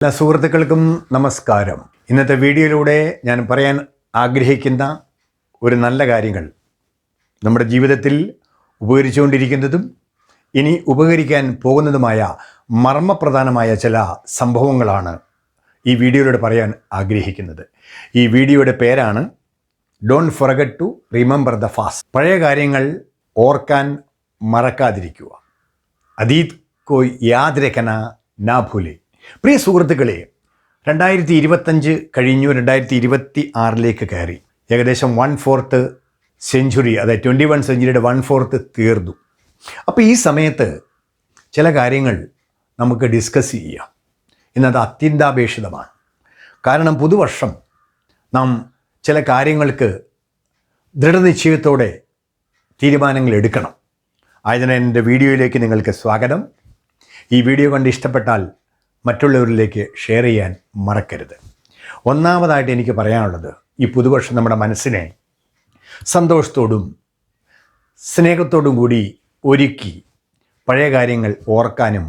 എല്ലാ സുഹൃത്തുക്കൾക്കും നമസ്കാരം. ഇന്നത്തെ വീഡിയോയിലൂടെ ഞാൻ പറയാൻ ആഗ്രഹിക്കുന്ന ഒരു നല്ല കാര്യങ്ങൾ നമ്മുടെ ജീവിതത്തിൽ ഉപകരിച്ചുകൊണ്ടിരിക്കുന്നതും ഇനി ഉപകരിക്കാൻ പോകുന്നതുമായ മർമ്മപ്രധാനമായ ചില സംഭവങ്ങളാണ് ഈ വീഡിയോയിലൂടെ പറയാൻ ആഗ്രഹിക്കുന്നത്. ഈ വീഡിയോയുടെ പേരാണ് don't forget to remember the past. പഴയ കാര്യങ്ങൾ ഓർക്കാൻ മറക്കാതിരിക്കുക. അതീത് കോയ് യാദ് രഖന നാ ഭൂലെ. പ്രിയ സുഹൃത്തുക്കളെ, 2025 കഴിഞ്ഞു, 2026 കയറി. ഏകദേശം 1/4 സെഞ്ച്വറി, അതായത് 21 സെഞ്ച്വറിയുടെ 1/4 തീർന്നു. അപ്പോൾ ഈ സമയത്ത് ചില കാര്യങ്ങൾ നമുക്ക് ഡിസ്കസ് ചെയ്യാം. ഇന്നത് അത്യന്താപേക്ഷിതമാണ്. കാരണം പുതുവർഷം നാം ചില കാര്യങ്ങൾക്ക് ദൃഢനിശ്ചയത്തോടെ തീരുമാനങ്ങൾ എടുക്കണം. ആയതിനാൽ എൻ്റെ വീഡിയോയിലേക്ക് നിങ്ങൾക്ക് സ്വാഗതം. ഈ വീഡിയോ കണ്ട് ഇഷ്ടപ്പെട്ടാൽ മറ്റുള്ളവരിലേക്ക് ഷെയർ ചെയ്യാൻ മറക്കരുത്. ഒന്നാമതായിട്ട് എനിക്ക് പറയാനുള്ളത്, ഈ പുതുവർഷം നമ്മുടെ മനസ്സിനെ സന്തോഷത്തോടും സ്നേഹത്തോടും കൂടി ഒരുക്കി പഴയ കാര്യങ്ങൾ ഓർക്കാനും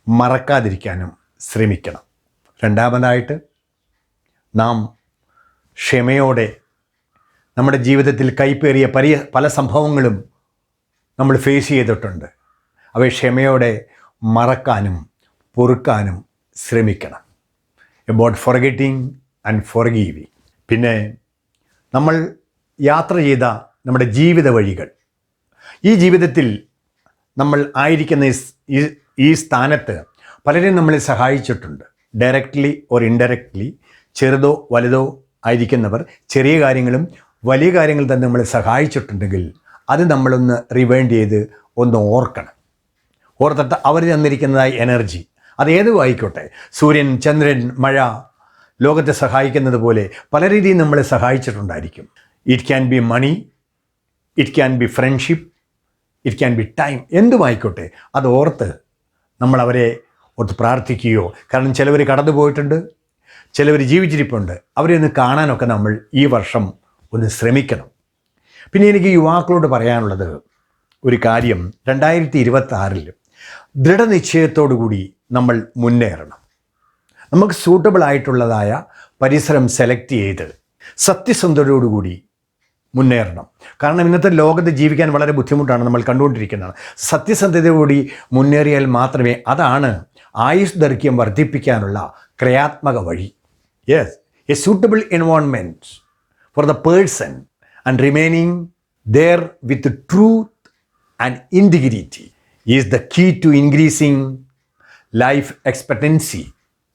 മറക്കാതിരിക്കാനും ശ്രമിക്കണം. രണ്ടാമതായിട്ട്, നാം ക്ഷമയോടെ നമ്മുടെ ജീവിതത്തിൽ കൈപ്പേറിയ പല സംഭവങ്ങളും നമ്മൾ ഫേസ് ചെയ്തിട്ടുണ്ട്. അവയെ ക്ഷമയോടെ മറക്കാനും പൊറുക്കാനും ശ്രമിക്കണം. About forgetting and forgiving. പിന്നെ നമ്മൾ യാത്ര ചെയ്ത നമ്മുടെ ജീവിത വഴികൾ, ഈ ജീവിതത്തിൽ നമ്മൾ ആയിരിക്കുന്ന ഈ സ്ഥാനത്ത് പലരും നമ്മളെ സഹായിച്ചിട്ടുണ്ട്. ഡയറക്റ്റ്ലി ഓർ ഇൻഡയറക്റ്റ്ലി, ചെറുതോ വലുതോ ആയിരിക്കുന്നവർ ചെറിയ കാര്യങ്ങളും വലിയ കാര്യങ്ങൾ തന്നെ നമ്മളെ സഹായിച്ചിട്ടുണ്ടെങ്കിൽ അത് നമ്മളൊന്ന് റിവൈൻഡ് ചെയ്ത് ഒന്ന് ഓർക്കണം. ഓർത്തിട്ട് അവർ തന്നിരിക്കുന്നതായ എനർജി, അതേതും ആയിക്കോട്ടെ, സൂര്യൻ, ചന്ദ്രൻ, മഴ ലോകത്തെ സഹായിക്കുന്നത് പോലെ പല രീതിയിൽ നമ്മളെ സഹായിച്ചിട്ടുണ്ടായിരിക്കും. It can be money, it can be friendship, it can be time, എന്തുമായിക്കോട്ടെ അത് ഓർത്ത് നമ്മൾ അവരെ ഓർത്ത് പ്രാർത്ഥിക്കുകയോ, കാരണം ചിലവർ കടന്നു പോയിട്ടുണ്ട്, ചിലവർ ജീവിച്ചിരിപ്പുണ്ട്, അവരെ ഒന്ന് കാണാനൊക്കെ നമ്മൾ ഈ വർഷം ഒന്ന് ശ്രമിക്കണം. പിന്നെ എനിക്ക് യുവാക്കളോട് പറയാനുള്ളത് ഒരു കാര്യം, 2026 ദൃഢനിശ്ചയത്തോടു കൂടി നമ്മൾ മുന്നേറണം. നമുക്ക് സൂട്ടബിൾ ആയിട്ടുള്ളതായ പരിസരം സെലക്ട് ചെയ്ത് സത്യസന്ധതയോടുകൂടി മുന്നേറണം. കാരണം ഇന്നത്തെ ലോകത്ത് ജീവിക്കാൻ വളരെ ബുദ്ധിമുട്ടാണ്, നമ്മൾ കണ്ടുകൊണ്ടിരിക്കുന്നതാണ്. സത്യസന്ധതയോടുകൂടി മുന്നേറിയാൽ മാത്രമേ, അതാണ് ആയുസ് ദൈർഘ്യം വർദ്ധിപ്പിക്കാനുള്ള ക്രിയാത്മക വഴി. Yes, A suitable environment for the person and remaining there with truth and integrity is the key to increasing life expectancy.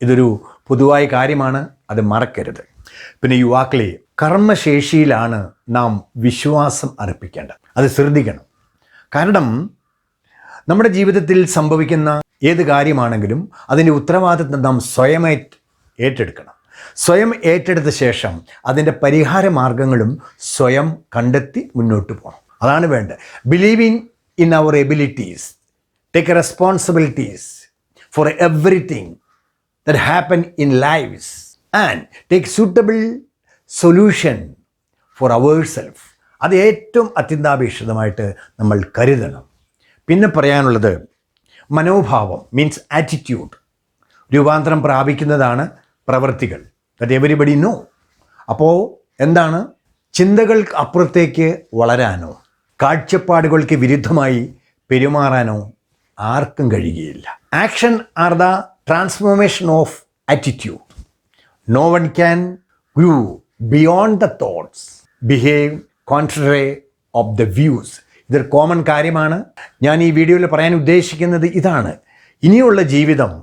ഇതൊരു പൊതുവായ കാര്യമാണ്, അത് മറക്കരുത്. പിന്നെ യുവാക്കളെ, കർമ്മശേഷിയിലാണ് നാം വിശ്വാസം അർപ്പിക്കേണ്ടത്. അത് ശ്രദ്ധിക്കണം. കാരണം നമ്മുടെ ജീവിതത്തിൽ സംഭവിക്കുന്ന ഏത് കാര്യമാണെങ്കിലും അതിൻ്റെ ഉത്തരവാദിത്വം നാം സ്വയം ഏറ്റെടുക്കണം. സ്വയം ഏറ്റെടുത്ത ശേഷം അതിൻ്റെ പരിഹാര മാർഗങ്ങളും സ്വയം കണ്ടെത്തി മുന്നോട്ട് പോകണം. അതാണ് വേണ്ടത്. Believing in our abilities, take responsibilities for everything that happen in lifes and take suitable solution for our self. അത് ഏറ്റവും അത്യന്താപേക്ഷിതമായിട്ട് നമ്മൾ കരുതണം. പിന്നെ പറയാനുള്ളത്, മനോഭാവം മീൻസ് ആറ്റിറ്റ്യൂഡ് രൂപാന്തരം പ്രാപിക്കുന്നതാണ് പ്രവൃത്തികൾ. That everybody know. അപ്പോൾ എന്താണ്, ചിന്തകൾക്ക് അപ്പുറത്തേക്ക് വളരാനോ കാഴ്ചപ്പാടുകൾക്ക് വിരുദ്ധമായി പെരുമാറാനോ ആർക്കും കഴിയുകയില്ല. Action are the transformation of attitude. No one can grow beyond the thoughts, behave contrary of the views. ഇതൊരു കോമൺ കാര്യമാണ്. ഞാൻ ഈ വീഡിയോയിൽ പറയാൻ ഉദ്ദേശിക്കുന്നത് ഇതാണ്. ഇനിയുള്ള ജീവിതം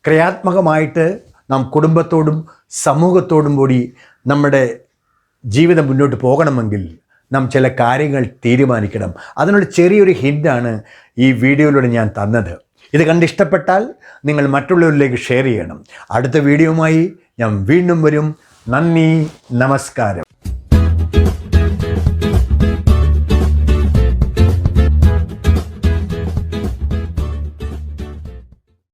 ക്രിയാത്മകമായിട്ട് നാം കുടുംബത്തോടും സമൂഹത്തോടും കൂടി നമ്മുടെ ജീവിതം മുന്നോട്ട് പോകണമെങ്കിൽ നാം ചില കാര്യങ്ങൾ തീരുമാനിക്കണം. അതിനുള്ള ചെറിയൊരു ഹിൻ്റാണ് ഈ വീഡിയോയിലൂടെ ഞാൻ തന്നത്. ഇത് കണ്ടിഷ്ടപ്പെട്ടാൽ നിങ്ങൾ മറ്റുള്ളവരിലേക്ക് ഷെയർ ചെയ്യണം. അടുത്ത വീഡിയോയുമായി ഞാൻ വീണ്ടും വരും. നന്ദി, നമസ്കാരം.